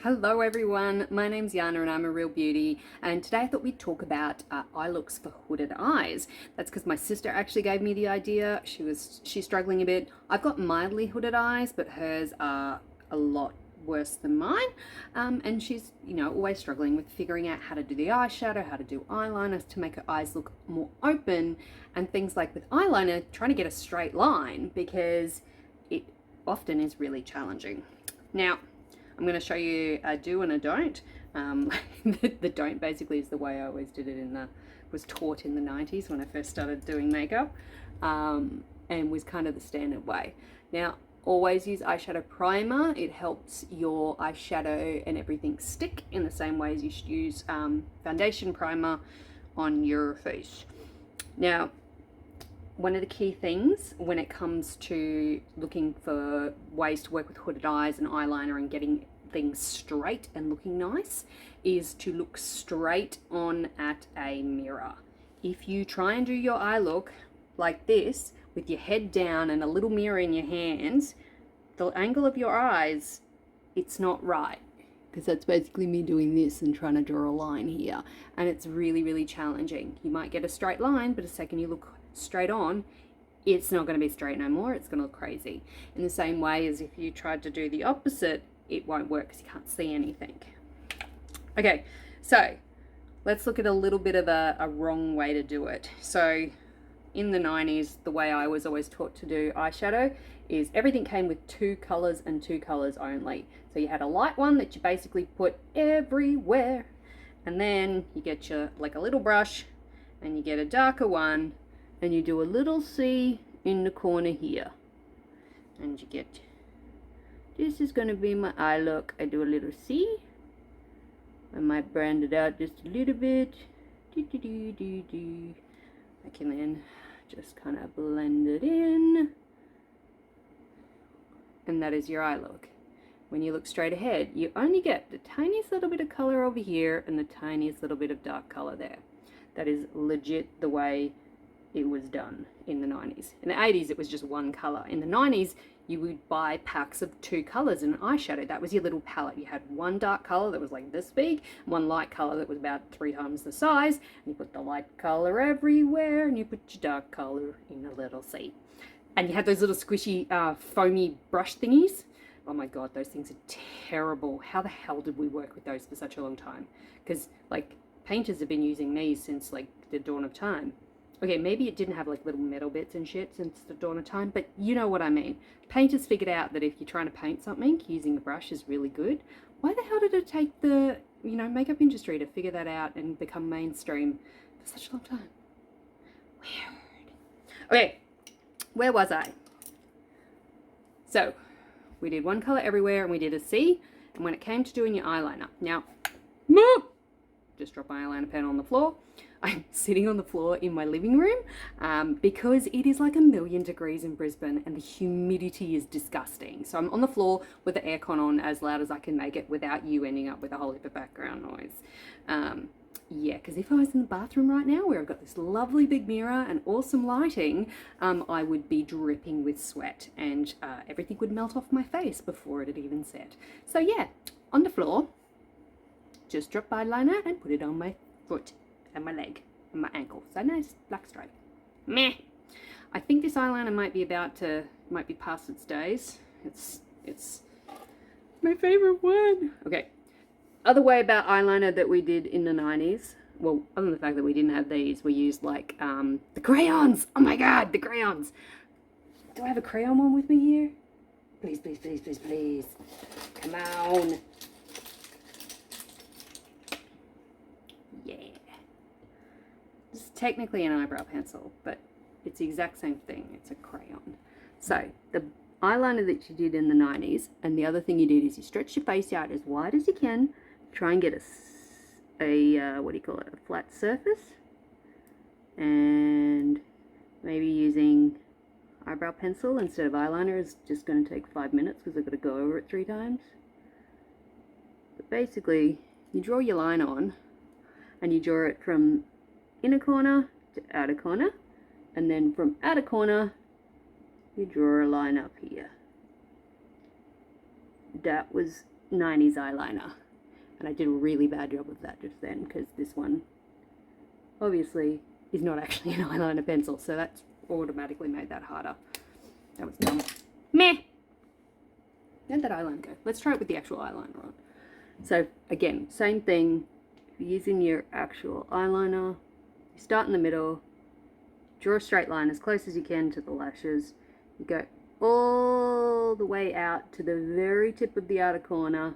Hello everyone, my name's Yana and I'm a real beauty, and today I thought we'd talk about eye looks for hooded eyes. That's because my sister actually gave me the idea. She's struggling a bit. I've got mildly hooded eyes, but hers are a lot worse than mine, and she's always struggling with figuring out how to do the eyeshadow, how to do eyeliner to make her eyes look more open, and things like with eyeliner trying to get a straight line because it often is really challenging. Now I'm going to show you a do and a don't. The don't basically is the way I always did it was taught in the 90s when I first started doing makeup, and was kind of the standard way. Now, always use eyeshadow primer. It helps your eyeshadow and everything stick in the same way as you should use foundation primer on your face. Now, one of the key things when it comes to looking for ways to work with hooded eyes and eyeliner and getting things straight and looking nice is to look straight on at a mirror. If you try and do your eye look like this with your head down and a little mirror in your hands, the angle of your eyes, it's not right. Because that's basically me doing this and trying to draw a line here. And it's really, really challenging. You might get a straight line, but the second you look straight on, it's not going to be straight no more. It's going to look crazy. In the same way as if you tried to do the opposite, it won't work because you can't see anything. Okay, so let's look at a little bit of a wrong way to do it. So in the 90s, the way I was always taught to do eyeshadow is everything came with two colors and two colors only. So you had a light one that you basically put everywhere, and then you get your like a little brush and you get a darker one and you do a little C in the corner here, and you get, this is going to be my eye look. I do a little C. I might brand it out just a little bit. I can then just kind of blend it in. And that is your eye look. When you look straight ahead, you only get the tiniest little bit of color over here and the tiniest little bit of dark color there. That is legit the way it was done in the 90s. In the 80s, it was just one color. In the 90s, you would buy packs of two colors in an eyeshadow. That was your little palette. You had one dark color that was like this big, one light color that was about 3 times the size, and you put the light color everywhere, and you put your dark color in a little C. And you had those little squishy, foamy brush thingies. Oh my God, those things are terrible. How the hell did we work with those for such a long time? Because, like, painters have been using these since, like, the dawn of time. Okay, maybe it didn't have, like, little metal bits and shit since the dawn of time, but you know what I mean. Painters figured out that if you're trying to paint something, using a brush is really good. Why the hell did it take the, makeup industry to figure that out and become mainstream for such a long time? Weird. Okay, where was I? So, we did one color everywhere and we did a C, and when it came to doing your eyeliner, now, just drop my eyeliner pen on the floor. I'm sitting on the floor in my living room because it is like 1,000,000 degrees in Brisbane and the humidity is disgusting. So I'm on the floor with the aircon on as loud as I can make it without you ending up with a whole heap of background noise. Yeah, because if I was in the bathroom right now where I've got this lovely big mirror and awesome lighting, I would be dripping with sweat and everything would melt off my face before it had even set. So yeah, on the floor, just drop eyeliner and put it on my foot and my leg and my ankle. So nice black stripe. Meh. I think this eyeliner might be past its days. It's my favorite one. Okay. Other way about eyeliner that we did in the 90s, well, other than the fact that we didn't have these, we used like the crayons. Oh my God, the crayons. Do I have a crayon one with me here? Please, please, please, please, please. Come on. Yeah. This is technically an eyebrow pencil, but it's the exact same thing. It's a crayon. So the eyeliner that you did in the 90s, and the other thing you did is you stretch your face out as wide as you can. Try and get a what do you call it, a flat surface, and maybe using eyebrow pencil instead of eyeliner is just going to take 5 minutes because I've got to go over it 3 times. But basically, you draw your line on, and you draw it from inner corner to outer corner, and then from outer corner, you draw a line up here. That was 90s eyeliner. And I did a really bad job of that just then, because this one obviously is not actually an eyeliner pencil, so that's automatically made that harder. That was dumb. Meh! Where'd that eyeliner go? Let's try it with the actual eyeliner on. So again, same thing. If you're using your actual eyeliner, you start in the middle, draw a straight line as close as you can to the lashes. You go all the way out to the very tip of the outer corner,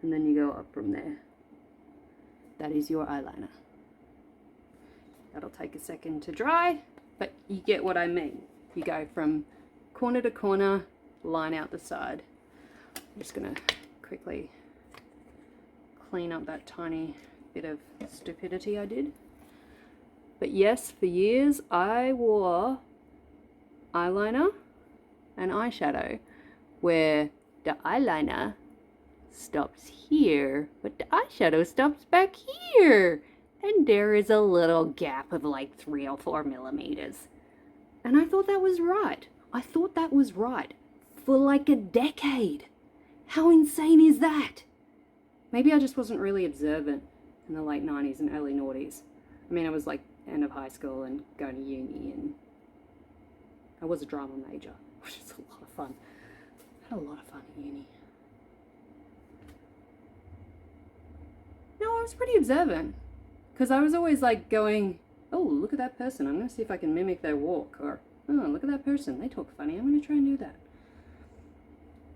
and then you go up from there. That is your eyeliner. That'll take a second to dry, but you get what I mean. You go from corner to corner, line out the side. I'm just gonna quickly clean up that tiny bit of stupidity I did. But yes, for years I wore eyeliner and eyeshadow where the eyeliner stops here, but the eyeshadow stops back here. And there is a little gap of like 3 or 4 millimeters. And I thought that was right. I thought that was right for like a decade. How insane is that? Maybe I just wasn't really observant in the late 90s and early noughties. I mean, I was like end of high school and going to uni, and I was a drama major, which is a lot of fun. I had a lot of fun at uni. No, I was pretty observant, because I was always like going, oh, look at that person, I'm going to see if I can mimic their walk, or oh, look at that person, they talk funny, I'm going to try and do that.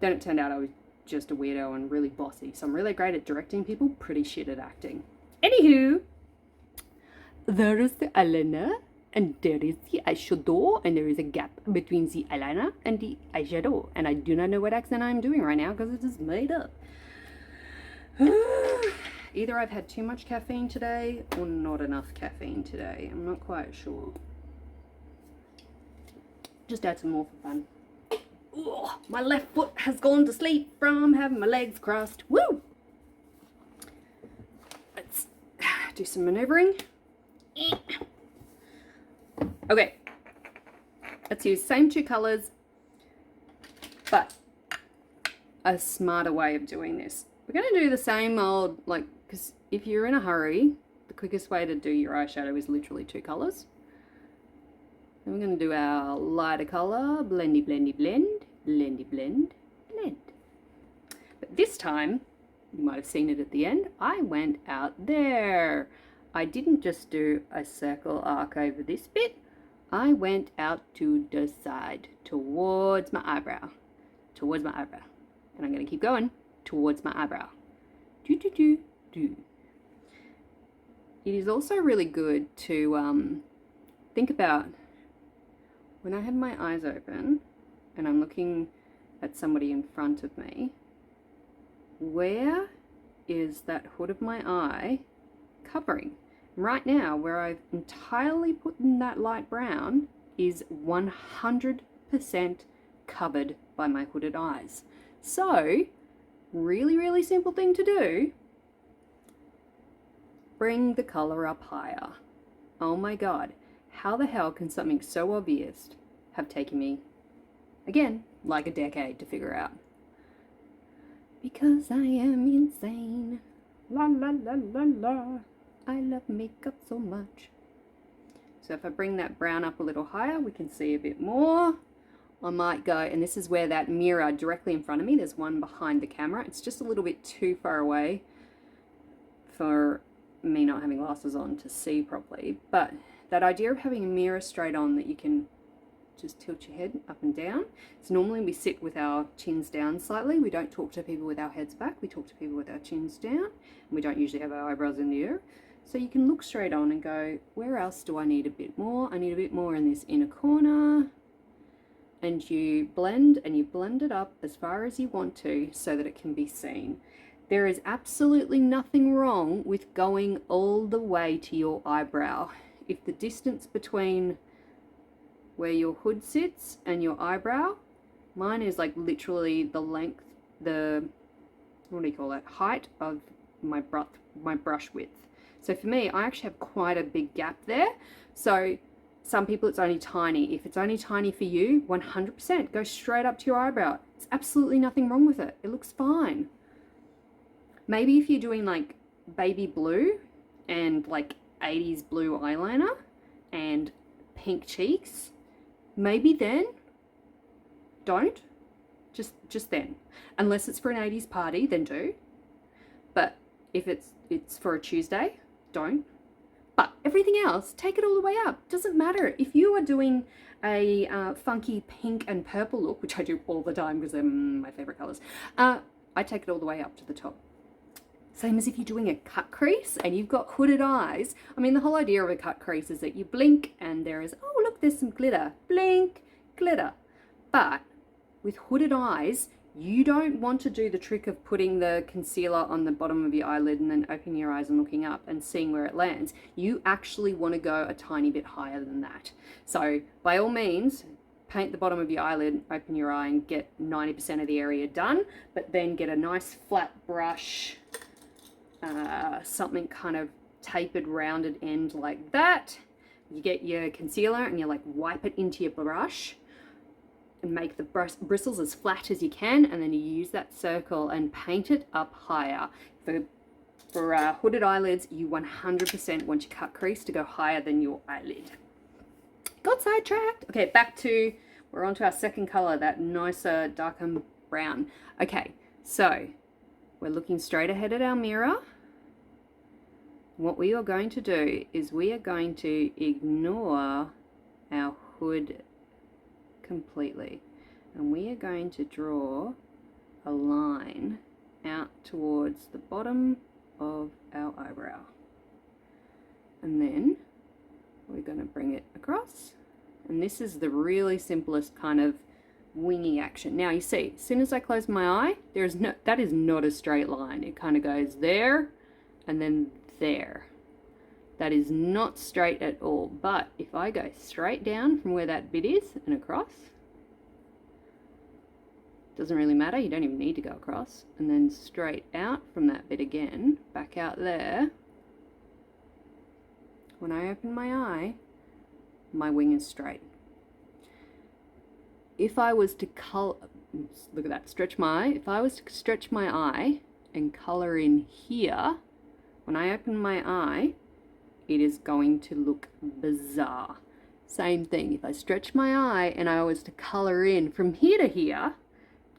Then it turned out I was just a weirdo and really bossy, so I'm really great at directing people, pretty shit at acting. Anywho, there is the eyeliner, and there is the eyeshadow, and there is a gap between the eyeliner and the eyeshadow, and I do not know what accent I'm doing right now because it is made up. Either I've had too much caffeine today or not enough caffeine today. I'm not quite sure. Just add some more for fun. Ugh, my left foot has gone to sleep from having my legs crossed. Woo! Let's do some maneuvering. Okay. Let's use same 2 colors, but a smarter way of doing this. We're going to do the same old, like, because if you're in a hurry, the quickest way to do your eyeshadow is literally 2 colors. Then we're going to do our lighter color, blendy, blendy, blend, blendy, blend, blend. But this time, you might have seen it at the end, I went out there. I didn't just do a circle arc over this bit. I went out to the side, towards my eyebrow, towards my eyebrow. And I'm going to keep going towards my eyebrow. Do, do, do, do. It is also really good to think about when I have my eyes open and I'm looking at somebody in front of me, where is that hood of my eye covering? Right now, where I've entirely put in that light brown is 100% covered by my hooded eyes. So, really, really simple thing to do. Bring the color up higher. Oh my God, how the hell can something so obvious have taken me, again, like a decade to figure out? Because I am insane. La la la la la. I love makeup so much. So if I bring that brown up a little higher, we can see a bit more. I might go, and this is where that mirror directly in front of me, there's one behind the camera. It's just a little bit too far away for me not having glasses on to see properly. But that idea of having a mirror straight on that you can just tilt your head up and down. So normally we sit with our chins down slightly. We don't talk to people with our heads back. We talk to people with our chins down. And we don't usually have our eyebrows in the air. So you can look straight on and go, where else do I need a bit more? I need a bit more in this inner corner. And you blend it up as far as you want to so that it can be seen. There is absolutely nothing wrong with going all the way to your eyebrow. If the distance between where your hood sits and your eyebrow, mine is like literally the length, the, what do you call that, height of my brush width. So for me, I actually have quite a big gap there. So some people it's only tiny. If it's only tiny for you, 100% go straight up to your eyebrow. There's absolutely nothing wrong with it. It looks fine. Maybe if you're doing like baby blue and like 80s blue eyeliner and pink cheeks, maybe then don't. Just then. Unless it's for an 80s party, then do. But if it's for a Tuesday, don't. But everything else, take it all the way up. Doesn't matter. If you are doing a funky pink and purple look, which I do all the time because they're my favorite colors, I take it all the way up to the top. Same as if you're doing a cut crease and you've got hooded eyes. I mean, the whole idea of a cut crease is that you blink and there is, oh, look, there's some glitter. Blink, glitter. But with hooded eyes, you don't want to do the trick of putting the concealer on the bottom of your eyelid and then opening your eyes and looking up and seeing where it lands. You actually want to go a tiny bit higher than that. So by all means, paint the bottom of your eyelid, open your eye and get 90% of the area done, but then get a nice flat brush, something kind of tapered, rounded end like that. You get your concealer and you like wipe it into your brush and make the bristles as flat as you can, and then you use that circle and paint it up higher. For hooded eyelids, you 100% want your cut crease to go higher than your eyelid. Got sidetracked. Okay, we're on to our second color, that nicer darker brown. Okay, so we're looking straight ahead at our mirror. What we are going to do is we are going to ignore our hood completely, and we are going to draw a line out towards the bottom of our eyebrow, and then we're going to bring it across, and this is the really simplest kind of wingy action. Now you see, as soon as I close my eye, that is not a straight line. It kind of goes there and then there. That is not straight at all. But if I go straight down from where that bit is and across, doesn't really matter, you don't even need to go across, and then straight out from that bit again, back out there, when I open my eye, my wing is straight. If I was to look at that, stretch my eye, if I was to stretch my eye and color in here, when I open my eye, it is going to look bizarre. Same thing, if I stretch my eye and I was to color in from here to here,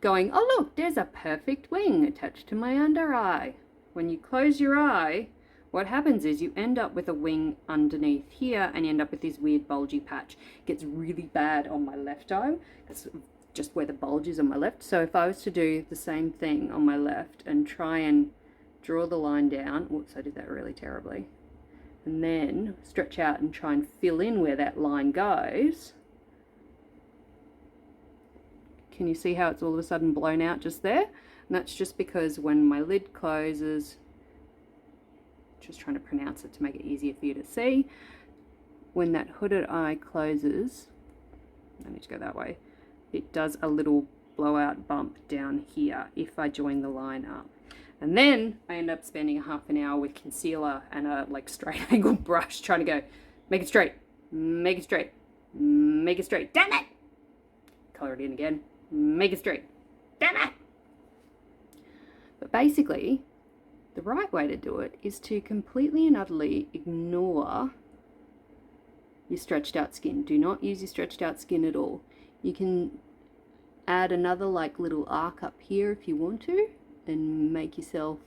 going, oh look, there's a perfect wing attached to my under eye. When you close your eye, what happens is you end up with a wing underneath here and you end up with this weird bulgy patch. It gets really bad on my left eye. That's just where the bulge is on my left. So if I was to do the same thing on my left and try and draw the line down, whoops, I did that really terribly, and then stretch out and try and fill in where that line goes, can you see how it's all of a sudden blown out just there? And that's just because when my lid closes, just trying to pronounce it to make it easier for you to see, when that hooded eye closes, I need to go that way, it does a little blowout bump down here if I join the line up. And then I end up spending half an hour with concealer and a like straight angle brush trying to go, make it straight, make it straight, make it straight, damn it! Color it in again, make it straight, damn it! But basically, the right way to do it is to completely and utterly ignore your stretched out skin. Do not use your stretched out skin at all. You can add another like little arc up here if you want to and make yourself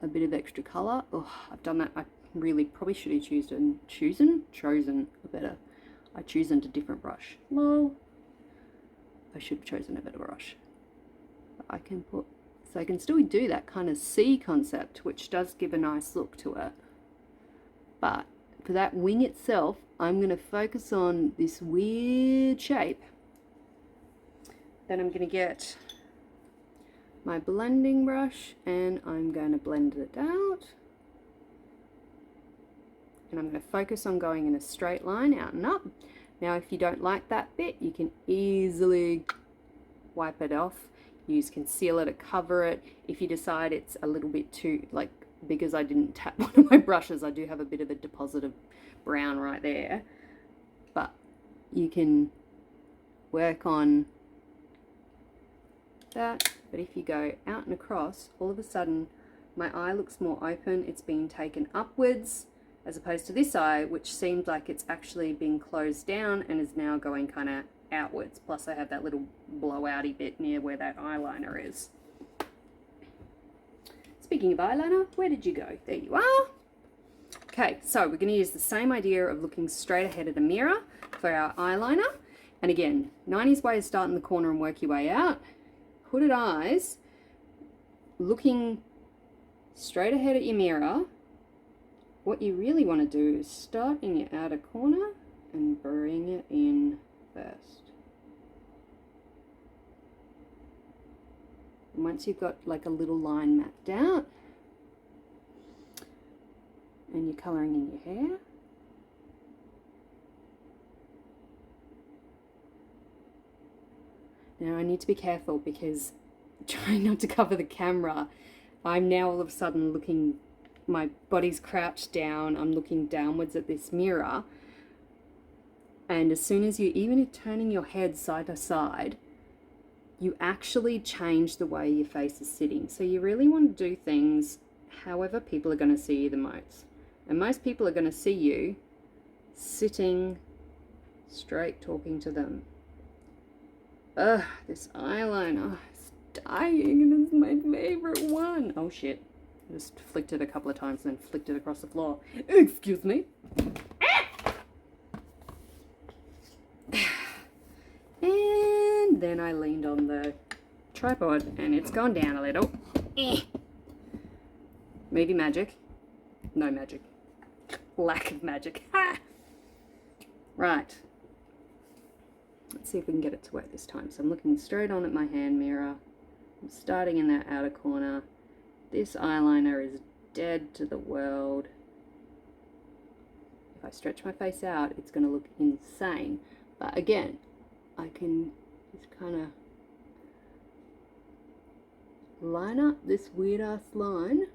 a bit of extra color. Oh, I've done that. I really probably should have chosen a better. I chosen a different brush. Lol. I should have chosen a better brush. But I can put, so I can still do that kind of C concept, which does give a nice look to it. But for that wing itself, I'm going to focus on this weird shape. Then I'm going to get my blending brush and I'm going to blend it out. And I'm going to focus on going in a straight line out and up. Now if you don't like that bit, you can easily wipe it off. Use concealer to cover it. If you decide it's a little bit too, like, because I didn't tap one of my brushes, I do have a bit of a deposit of brown right there. But you can work on that But if you go out and across, all of a sudden my eye looks more open. It's being taken upwards as opposed to this eye, which seems like it's actually being closed down and is now going kind of outwards. Plus I have that little blowouty bit near where that eyeliner is. Speaking of eyeliner, where did you go? There you are. Okay, so we're going to use the same idea of looking straight ahead of the mirror for our eyeliner. And again, 90s way is start in the corner and work your way out. Hooded eyes, looking straight ahead at your mirror. What you really want to do is start in your outer corner and bring it in first. And once you've got like a little line mapped out, and you're colouring in your hair, now I need to be careful because trying not to cover the camera, I'm now all of a sudden looking, my body's crouched down, I'm looking downwards at this mirror, and as soon as you, even turning your head side to side, you actually change the way your face is sitting. So you really want to do things however people are going to see you the most. And most people are going to see you sitting straight, talking to them. Ugh, this eyeliner is dying and it's my favorite one. Oh shit. I just flicked it a couple of times and then flicked it across the floor. Excuse me. And then I leaned on the tripod and it's gone down a little. Maybe magic. No magic. Lack of magic. Ha! Right. Let's see if we can get it to work this time. So I'm looking straight on at my hand mirror. I'm starting in that outer corner. This eyeliner is dead to the world. If I stretch my face out, it's going to look insane. But again, I can just kind of line up this weird ass line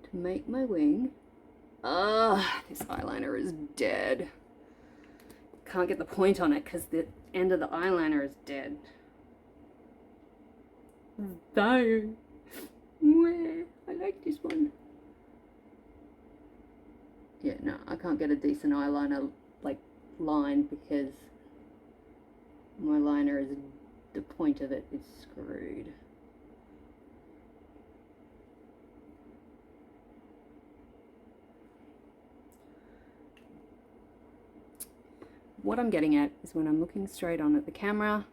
to make my wing. Ah, this eyeliner is dead. Can't get the point on it because the end of the eyeliner is dead. It's dying. I like this one. Yeah, no, I can't get a decent eyeliner like line because my liner is, the point of it is screwed. What I'm getting at is when I'm looking straight on at the camera,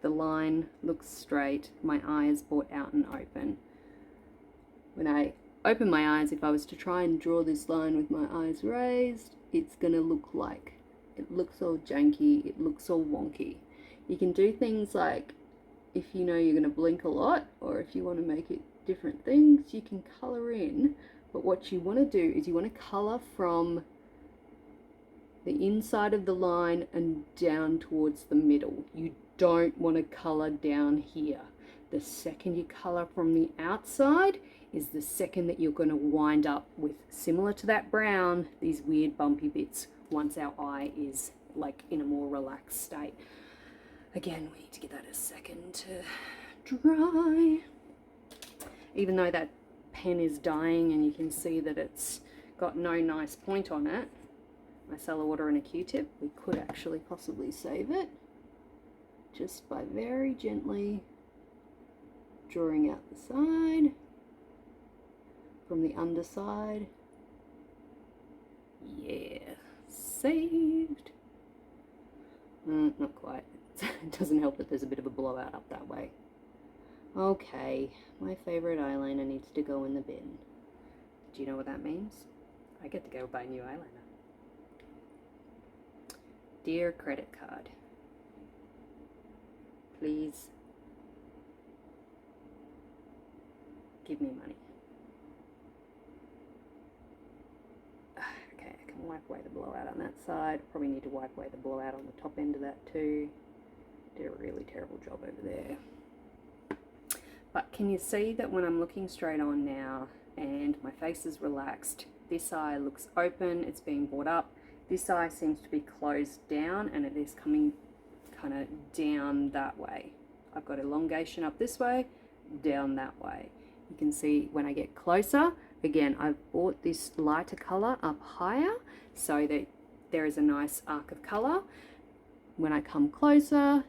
the line looks straight, my eye is brought out and open. When I open my eyes, if I was to try and draw this line with my eyes raised, it's gonna look like, it looks all janky, it looks all wonky. You can do things like, if you know you're gonna blink a lot, or if you wanna make it different things, you can color in, but what you wanna do is you wanna color from the inside of the line and down towards the middle. You don't want to color down here. The second you color from the outside is the second that you're going to wind up with, similar to that brown, these weird bumpy bits once our eye is like in a more relaxed state. Again, we need to give that a second to dry. Even though that pen is dying and you can see that it's got no nice point on it, micellar water and a Q-tip, we could actually possibly save it just by very gently drawing out the side from the underside. Yeah, saved. Not quite. It doesn't help that there's a bit of a blowout up that way. Okay, my favorite eyeliner needs to go in the bin. Do you know what that means? I get to go buy a new eyeliner. Dear credit card, please give me money. Okay, I can wipe away the blowout on that side. Probably need to wipe away the blowout on the top end of that too. Did a really terrible job over there. But can you see that when I'm looking straight on now and my face is relaxed, this eye looks open, it's being brought up. This eye seems to be closed down and it is coming kind of down that way. I've got elongation up this way, down that way. You can see when I get closer, again, I've brought this lighter color up higher so that there is a nice arc of color. When I come closer,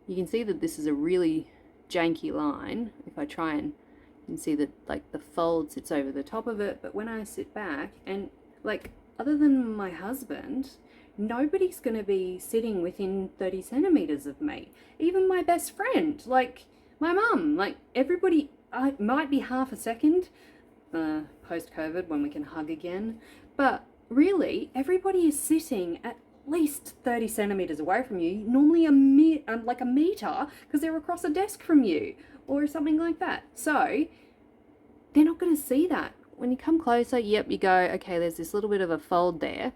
you can see that this is a really janky line. If I try and, you can see that like the fold sits over the top of it, but when I sit back, and like other than my husband, nobody's going to be sitting within 30 centimeters of me. Even my best friend, like my mum, like everybody, it might be half a second post-COVID when we can hug again, but really everybody is sitting at least 30 centimeters away from you, normally like a meter, because they're across a desk from you or something like that. So they're not going to see that. When you come closer, yep, you go, okay, there's this little bit of a fold there.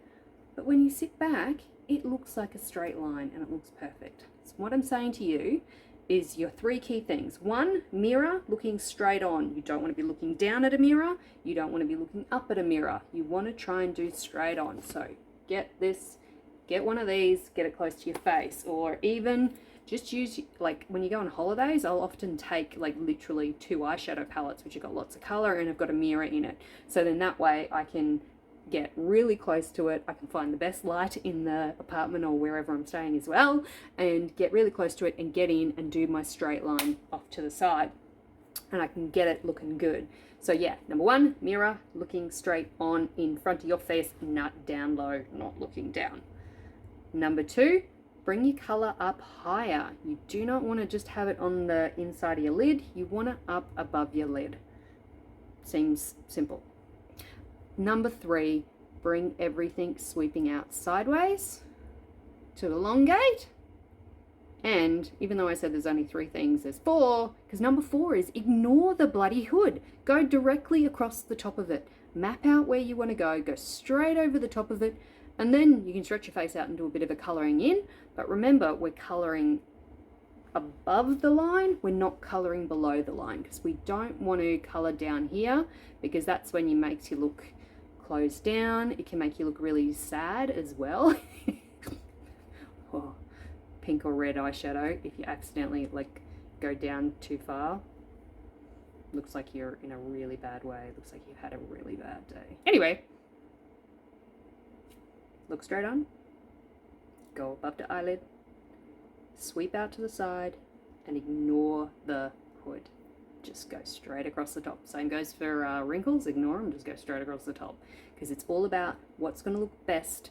But when you sit back, it looks like a straight line and it looks perfect. So what I'm saying to you is your 3 key things. 1, mirror, looking straight on. You don't want to be looking down at a mirror. You don't want to be looking up at a mirror. You want to try and do straight on. So get this, get one of these, get it close to your face, or even just use, like when you go on holidays, I'll often take like literally 2 eyeshadow palettes, which have got lots of color and have got a mirror in it. So then that way I can get really close to it. I can find the best light in the apartment or wherever I'm staying as well, and get really close to it and get in and do my straight line off to the side, and I can get it looking good. So yeah, number 1, mirror, looking straight on in front of your face, not down low, not looking down. Number 2, bring your color up higher. You do not want to just have it on the inside of your lid. You want it up above your lid. Seems simple. Number 3, bring everything sweeping out sideways to elongate. And even though I said there's only 3 things, there's 4, because number 4 is ignore the bloody hood. Go directly across the top of it. Map out where you want to go straight over the top of it, and then you can stretch your face out and do a bit of a colouring in. But remember, we're colouring above the line, we're not colouring below the line, because we don't want to colour down here, because that's when it makes you look closed down. It can make you look really sad as well. Oh, pink or red eyeshadow, if you accidentally like go down too far, looks like you're in a really bad way. Looks like you've had a really bad day. Anyway, look straight on, go above the eyelid, sweep out to the side, and ignore the hood. Just go straight across the top. Same goes for wrinkles, ignore them, just go straight across the top, because it's all about what's going to look best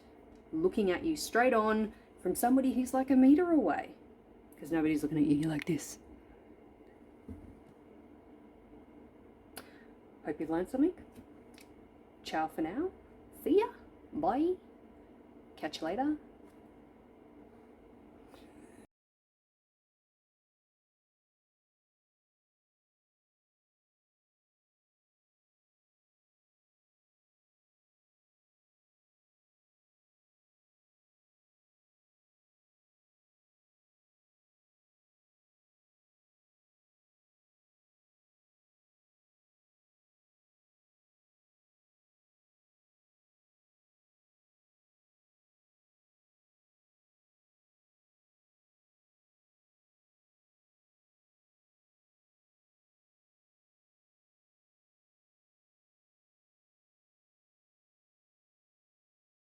looking at you straight on from somebody who's like a meter away, because nobody's looking at you like this. Hope you've learned something. Ciao for now. See ya. Bye. Catch you later.